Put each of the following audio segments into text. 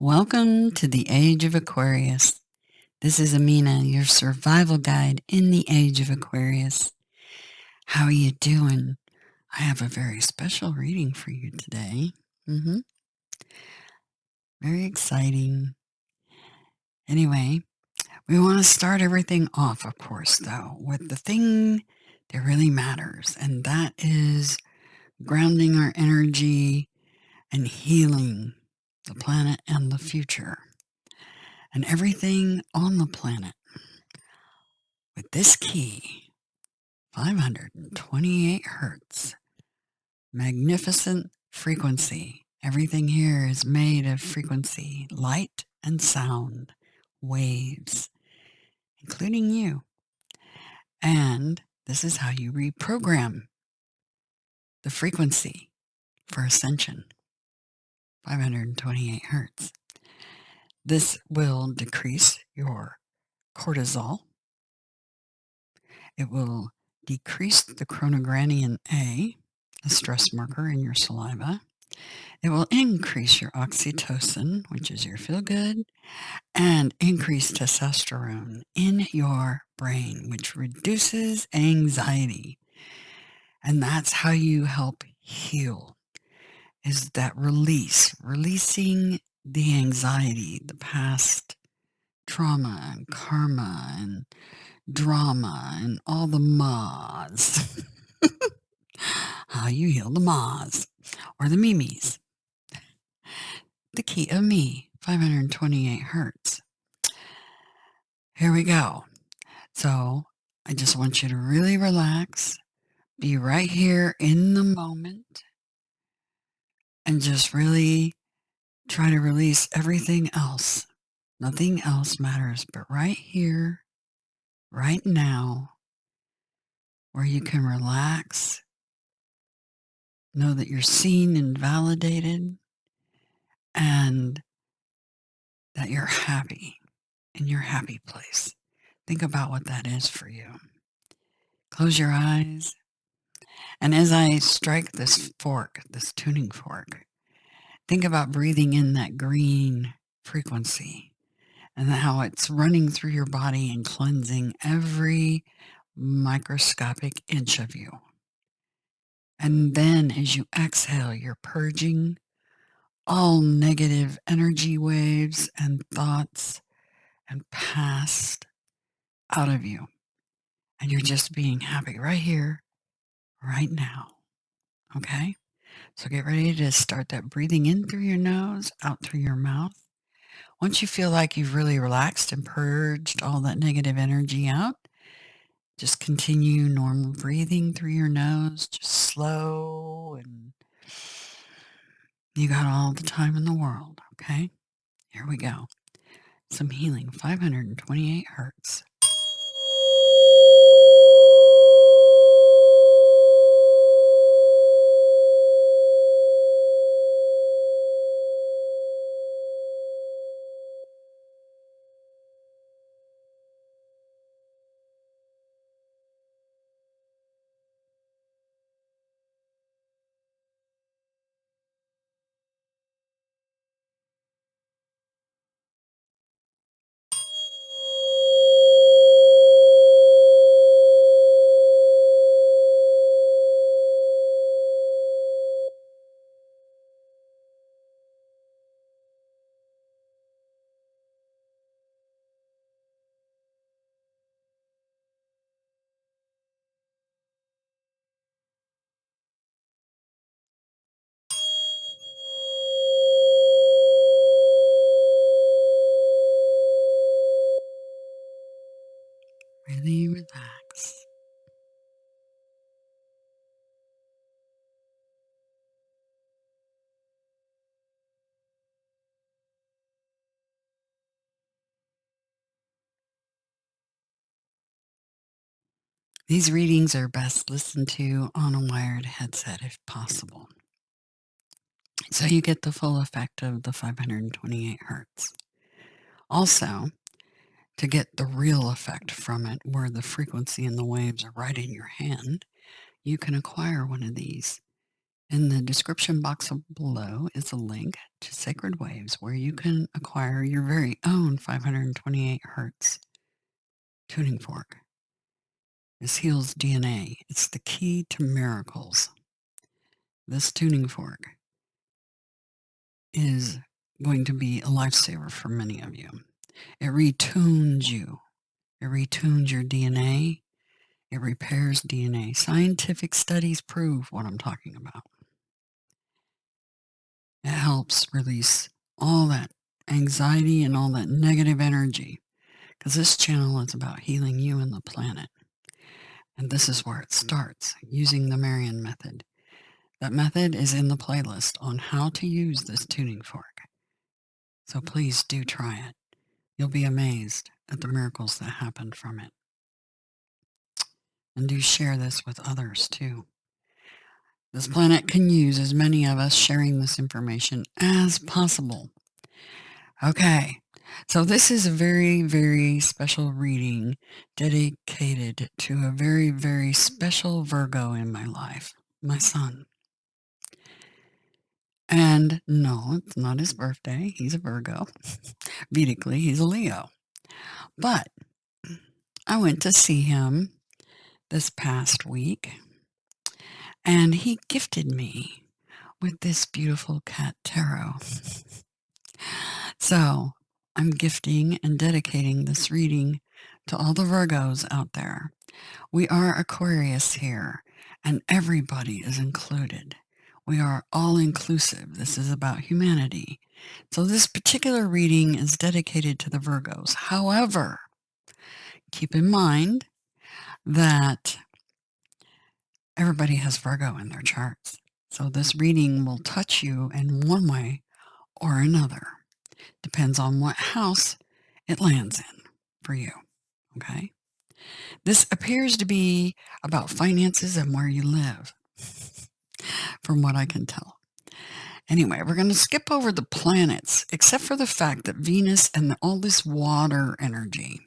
Welcome to the Age of Aquarius. This is Amina, your survival guide in the Age of Aquarius. How are you doing? I have a very special reading for you today. Very exciting. Anyway, we want to start everything off, of course, though, with the thing that really matters, and that is grounding our energy and healing the planet and the future and everything on the planet. With this key, 528 hertz, magnificent frequency. Everything here is made of frequency, light and sound, waves, including you. And this is how you reprogram the frequency for Ascension, 528 hertz. This will decrease your cortisol. It will decrease the chronogranian A, a stress marker in your saliva. It will increase your oxytocin, which is your feel-good, and increase testosterone in your brain, which reduces anxiety. And that's how you help heal, is that releasing the anxiety, the past trauma and karma and drama and all the ma's. How you heal the ma's or the mimes. The key of me, 528 hertz. Here we go. So I just want you to really relax, be right here in the moment, and just really try to release everything else. Nothing else matters but right here, right now, where you can relax, know that you're seen and validated, and that you're happy in your happy place. Think about what that is for you. Close your eyes. And as I strike this fork, this tuning fork, think about breathing in that green frequency and how it's running through your body and cleansing every microscopic inch of you. And then as you exhale, you're purging all negative energy waves and thoughts and past out of you. And you're just being happy right here, right now. Okay? So get ready to start that breathing in through your nose, out through your mouth. Once you feel like you've really relaxed and purged all that negative energy out, just continue normal breathing through your nose, just slow, and you got all the time in the world, okay? Here we go. Some healing, 528 hertz. Really relax. These readings are best listened to on a wired headset if possible. So you get the full effect of the 528 hertz. Also, to get the real effect from it, where the frequency and the waves are right in your hand, you can acquire one of these In the description box below is a link to Sacred Waves where you can acquire your very own 528 hertz tuning fork. This heals DNA. It's the key to miracles. This tuning fork is going to be a lifesaver for many of you. It retunes you. It retunes your DNA. It repairs DNA. Scientific studies prove what I'm talking about. It helps release all that anxiety and all that negative energy, because this channel is about healing you and the planet. And this is where it starts, using the Marian method. That method is in the playlist on how to use this tuning fork. So please do try it. You'll be amazed at the miracles that happen from it. And do share this with others too. This planet can use as many of us sharing this information as possible. Okay, so this is a very, very special reading dedicated to a very, very special Virgo in my life, my son. And no, it's not his birthday. He's a Virgo. Vedically, he's a Leo. But I went to see him this past week, and he gifted me with this beautiful cat tarot. So I'm gifting and dedicating this reading to all the Virgos out there. We are Aquarius here, and everybody is included. We are all inclusive. This is about humanity. So this particular reading is dedicated to the Virgos. However, keep in mind that everybody has Virgo in their charts. So this reading will touch you in one way or another. Depends on what house it lands in for you. Okay? This appears to be about finances and where you live, from what I can tell. Anyway, we're going to skip over the planets, except for the fact that Venus and all this water energy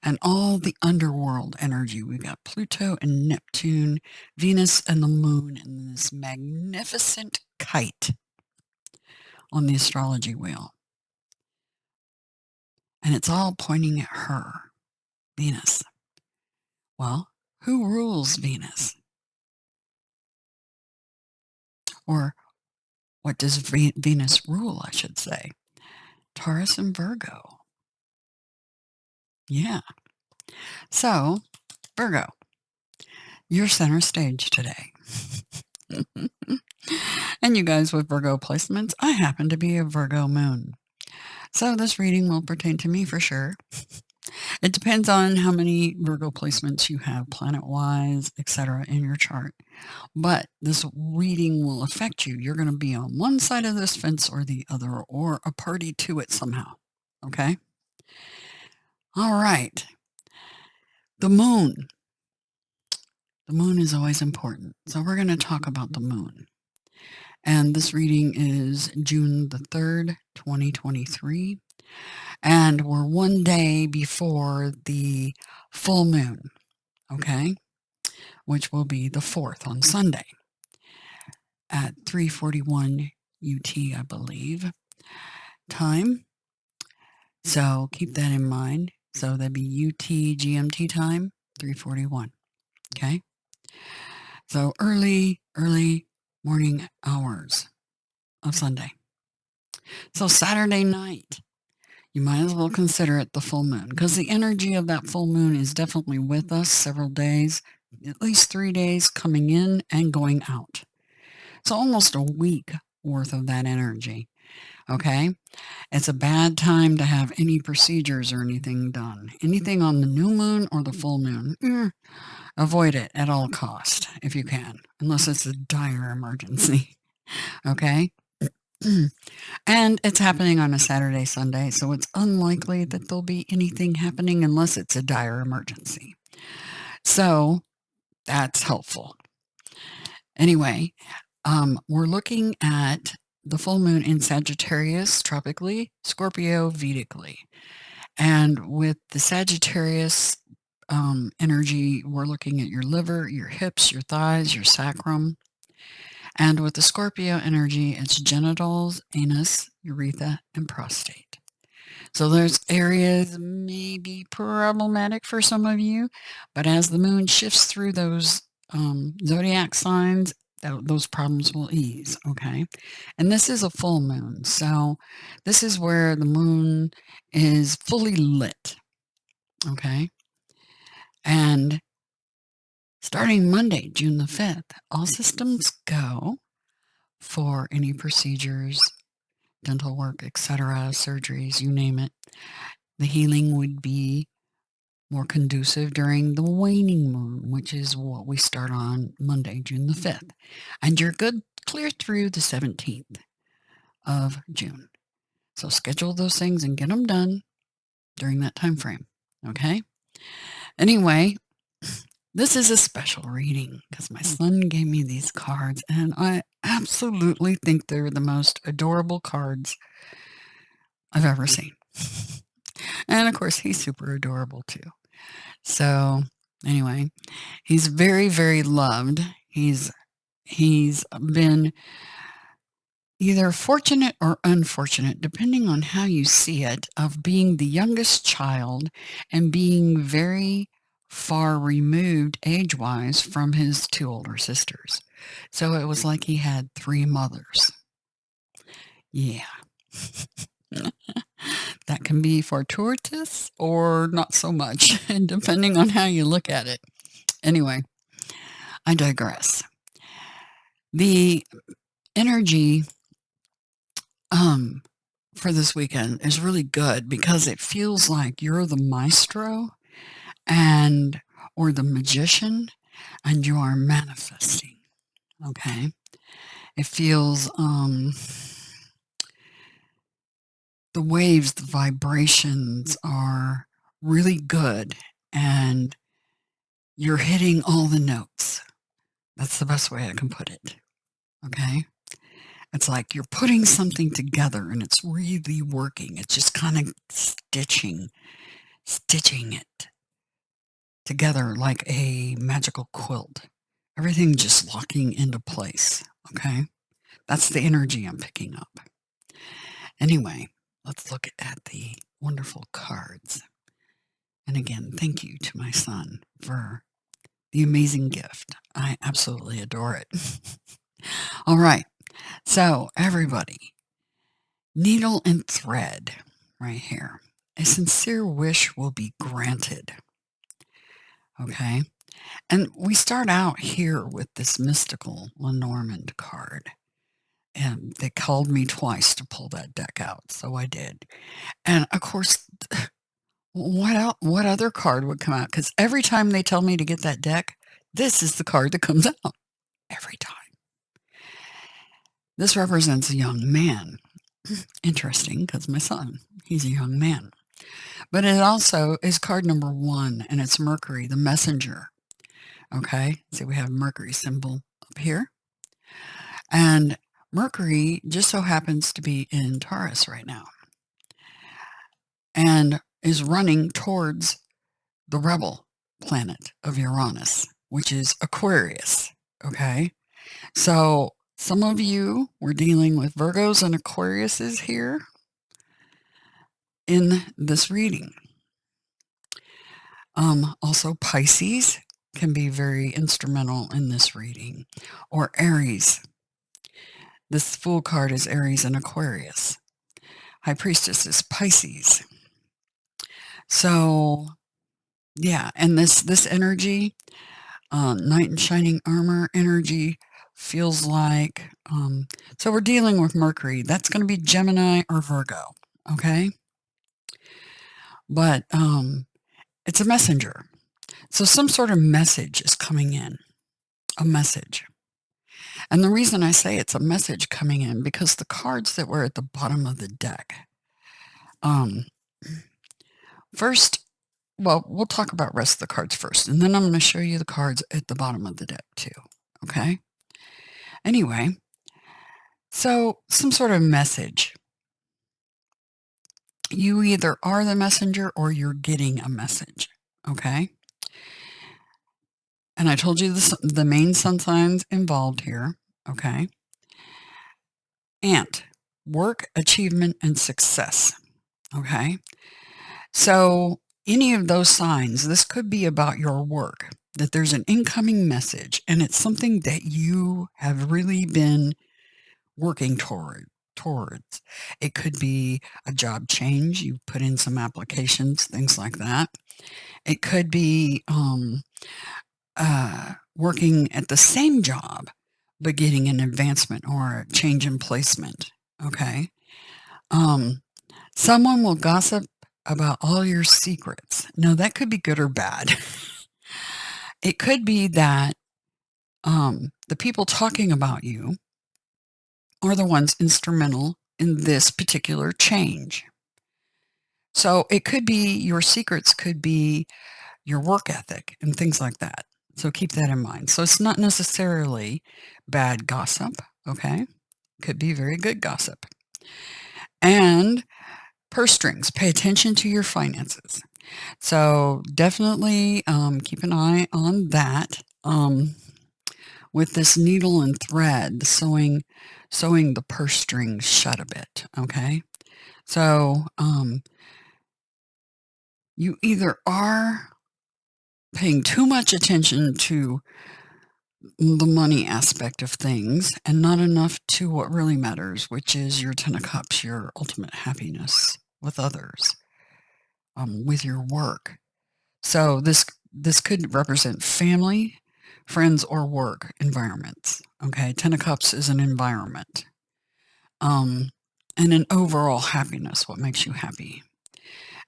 and all the underworld energy. We've got Pluto and Neptune, Venus and the moon, and this magnificent kite on the astrology wheel. And it's all pointing at her, Venus. Well, who rules Venus? Or what does Venus rule, I should say? Taurus and Virgo. Yeah. So, Virgo, you're center stage today. And you guys with Virgo placements, I happen to be a Virgo moon. So this reading will pertain to me for sure. It depends on how many Virgo placements you have planet-wise, etc. in your chart. But this reading will affect you. You're going to be on one side of this fence or the other, or a party to it somehow. Okay? All right. The moon. The moon is always important. So we're going to talk about the moon. And this reading is June the 3rd, 2023. And we're one day before the full moon, okay? Which will be the 4th on Sunday at 3:41 UT, I believe, time. So keep that in mind. So that'd be UT GMT time, 3:41, okay? So early morning hours of Sunday. So Saturday night, you might as well consider it the full moon, because the energy of that full moon is definitely with us several days, at least 3 days coming in and going out. So almost a week worth of that energy. Okay? It's a bad time to have any procedures or anything done. Anything on the new moon or the full moon, avoid it at all cost if you can, unless it's a dire emergency. Okay? And it's happening on a Saturday, Sunday, so it's unlikely that there'll be anything happening unless it's a dire emergency. So that's helpful. Anyway, we're looking at the full moon in Sagittarius tropically, Scorpio vedically. And with the Sagittarius energy, we're looking at your liver, your hips, your thighs, your sacrum. And with the Scorpio energy, it's genitals, anus, urethra, and prostate. So those areas may be problematic for some of you, but as the moon shifts through those zodiac signs, those problems will ease, okay? And this is a full moon, so this is where the moon is fully lit, okay? And starting Monday, June the 5th, all systems go for any procedures, dental work, etc., surgeries, you name it. The healing would be more conducive during the waning moon, which is what we start on Monday, June the 5th. And you're good clear through the 17th of June. So schedule those things and get them done during that time frame. Okay? Anyway, this is a special reading because my son gave me these cards and I absolutely think they're the most adorable cards I've ever seen. And of course, he's super adorable too. So anyway, he's very, very loved. He's been either fortunate or unfortunate, depending on how you see it, of being the youngest child and being very far removed age-wise from his two older sisters. So it was like he had three mothers. Yeah. That can be fortuitous or not so much, depending on how you look at it. Anyway, I digress. The energy for this weekend is really good because it feels like you're the maestro or the magician and you are manifesting. Okay. It feels the waves, the vibrations are really good and you're hitting all the notes. That's the best way I can put it. Okay. It's like you're putting something together and it's really working. It's just kind of stitching it together like a magical quilt. Everything just locking into place. Okay. That's the energy I'm picking up. Anyway, let's look at the wonderful cards. And again, thank you to my son for the amazing gift. I absolutely adore it. All right. So, everybody, needle and thread right here. A sincere wish will be granted. Okay. And we start out here with this mystical Lenormand card. And they called me twice to pull that deck out, so I did. And of course, what other card would come out? Because every time they tell me to get that deck, this is the card that comes out. Every time. This represents a young man. Interesting, because my son, he's a young man. But it also is card number 1, and it's Mercury, the messenger. Okay, so we have Mercury symbol up here. And Mercury just so happens to be in Taurus right now. And is running towards the rebel planet of Uranus, which is Aquarius. Okay, so some of you were dealing with Virgos and Aquariuses here in this reading. Also, Pisces can be very instrumental in this reading, or Aries. This Fool card is Aries and Aquarius. High Priestess is Pisces. So, yeah, and this energy, Knight in Shining Armor energy, feels like, so we're dealing with Mercury. That's going to be Gemini or Virgo, okay? But it's a messenger. So some sort of message is coming in, a message. And the reason I say it's a message coming in, because the cards that were at the bottom of the deck, first, well, we'll talk about rest of the cards first, and then I'm going to show you the cards at the bottom of the deck too, okay? Anyway, so some sort of message. You either are the messenger or you're getting a message, okay? And I told you the main sun signs involved here Okay. Ant, work, achievement, and success. Okay. So, any of those signs, this could be about your work, that there's an incoming message and it's something that you have really been working towards. It could be a job change. You put in some applications, things like that. It could be working at the same job, but getting an advancement or a change in placement. Okay. Um, Someone will gossip about all your secrets. Now, that could be good or bad. It could be that the people talking about you are the ones instrumental in this particular change. So it could be your secrets, could be your work ethic and things like that. So keep that in mind. So it's not necessarily bad gossip, okay? Could be very good gossip. And purse strings, pay attention to your finances. So definitely keep an eye on that. With this needle and thread, the sewing the purse strings shut a bit, okay? So you either are paying too much attention to the money aspect of things and not enough to what really matters, which is your 10 of cups, your ultimate happiness with others, with your work. So this could represent family, friends, or work environments. Okay, 10 of cups is an environment, um, and an overall happiness. What makes you happy?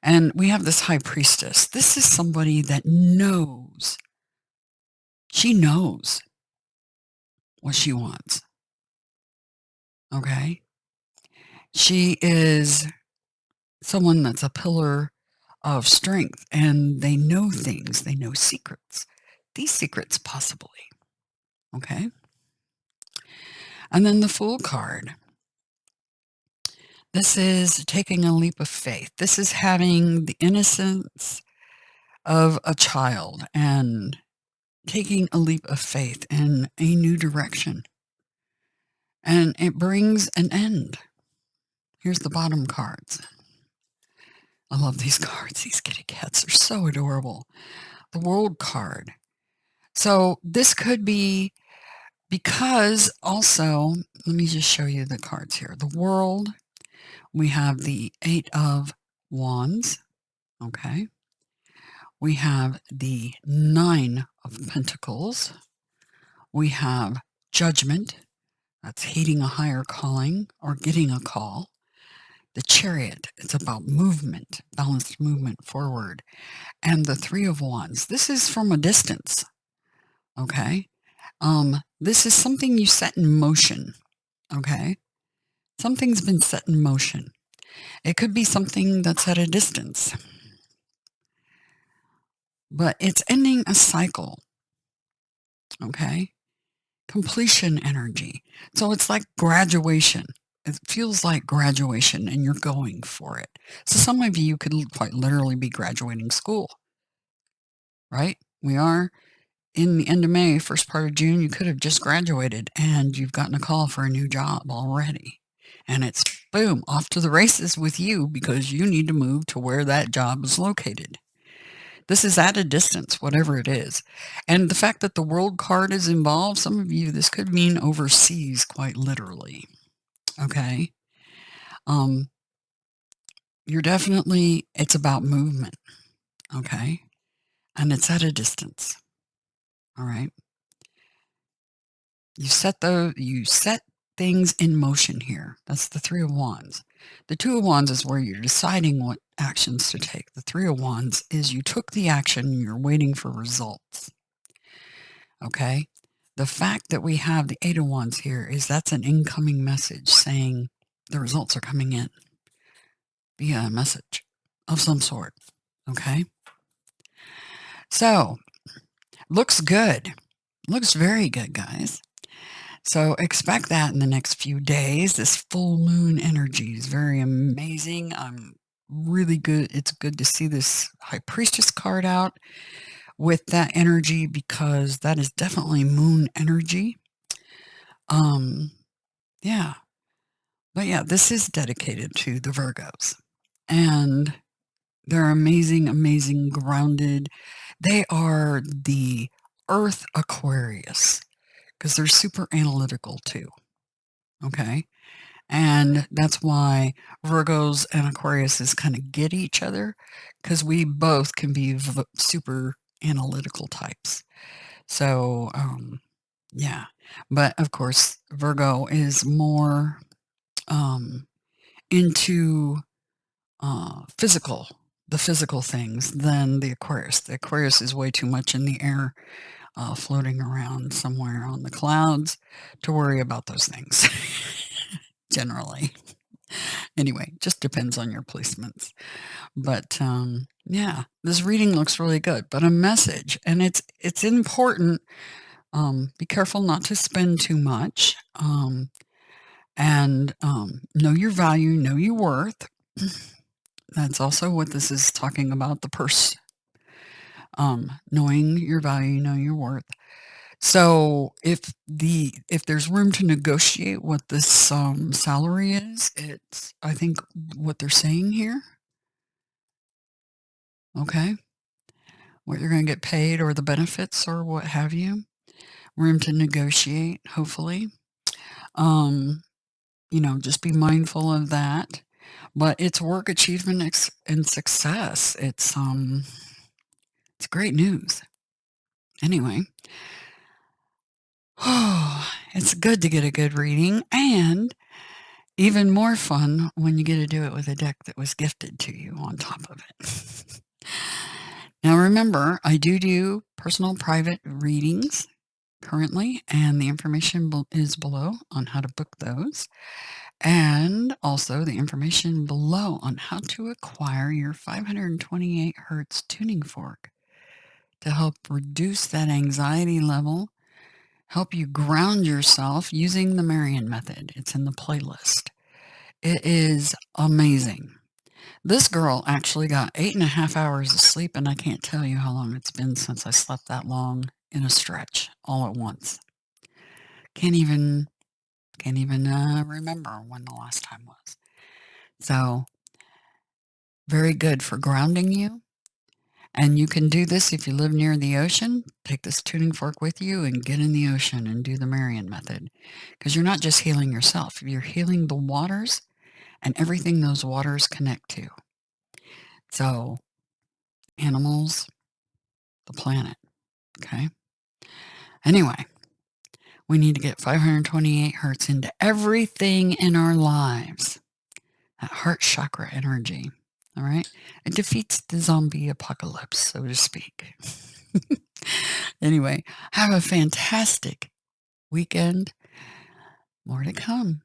And we have this high priestess. This is somebody that knows. She knows what she wants. Okay, she is someone that's a pillar of strength, and they know things. They know secrets. These secrets, possibly. Okay. And then the Fool card. This is taking a leap of faith. This is having the innocence of a child and taking a leap of faith in a new direction. And it brings an end. Here's the bottom cards. I love these cards. These kitty cats are so adorable. The World card. So this could be because also, let me just show you the cards here. The World, we have the Eight of Wands. Okay. We have the Nine of Pentacles. We have Judgment. That's heeding a higher calling or getting a call. The Chariot. It's about movement, balanced movement forward. And the Three of Wands. This is from a distance. Okay. This is something you set in motion. Okay. Something's been set in motion. It could be something that's at a distance, but it's ending a cycle. Okay. Completion energy. So it's like graduation. It feels like graduation and you're going for it. So some of you could quite literally be graduating school, right? We are in the end of May, first part of June. You could have just graduated and you've gotten a call for a new job already. And it's boom, off to the races with you because you need to move to where that job is located. This is at a distance, whatever it is. And the fact that the World card is involved, some of you, this could mean overseas quite literally. Okay. You're definitely, it's about movement. Okay. And it's at a distance. All right. You set things in motion here. That's the Three of Wands. The Two of Wands is where you're deciding what actions to take. The Three of Wands is you took the action and you're waiting for results. Okay. The fact that we have the Eight of Wands here is that's an incoming message saying the results are coming in via a message of some sort. Okay. So looks good. Looks very good, guys. So expect that in the next few days. This full moon energy is very amazing. I'm really good. It's good to see this High Priestess card out with that energy because that is definitely moon energy. Um, yeah. But yeah, this is dedicated to the Virgos. And they're amazing, amazing, grounded. They are the Earth Aquarius because they're super analytical too. Okay. And that's why Virgos and Aquariuses kind of get each other because we both can be super analytical types. So, yeah. But of course, Virgo is more into physical, the physical things than the Aquarius. The Aquarius is way too much in the air, floating around somewhere on the clouds to worry about those things generally. Anyway, just depends on your placements. But yeah, this reading looks really good. But a message, and it's important. Be careful not to spend too much, and know your value, know your worth. That's also what this is talking about. The purse, knowing your value, know your worth. So if there's room to negotiate what this salary is, it's I think what they're saying here. Okay, what you're going to get paid or the benefits or what have you. Room to negotiate, hopefully. Um, just be mindful of that. But it's work achievement and success. It's great news. Anyway, it's good to get a good reading, and even more fun when you get to do it with a deck that was gifted to you on top of it. Now remember, I do personal private readings currently, and the information is below on how to book those. And also the information below on how to acquire your 528 hertz tuning fork to help reduce that anxiety level, help you ground yourself using the Marion method. It's in the playlist. It is amazing. This girl actually got 8.5 hours of sleep, and I can't tell you how long it's been since I slept that long in a stretch all at once. Can't even remember when the last time was. So very good for grounding you. And you can do this if you live near the ocean. Take this tuning fork with you and get in the ocean and do the Marion method. Because you're not just healing yourself, you're healing the waters and everything those waters connect to. So, animals, the planet. Okay. Anyway, we need to get 528 hertz into everything in our lives. That heart chakra energy. All right. It defeats the zombie apocalypse, so to speak. Anyway, have a fantastic weekend. More to come.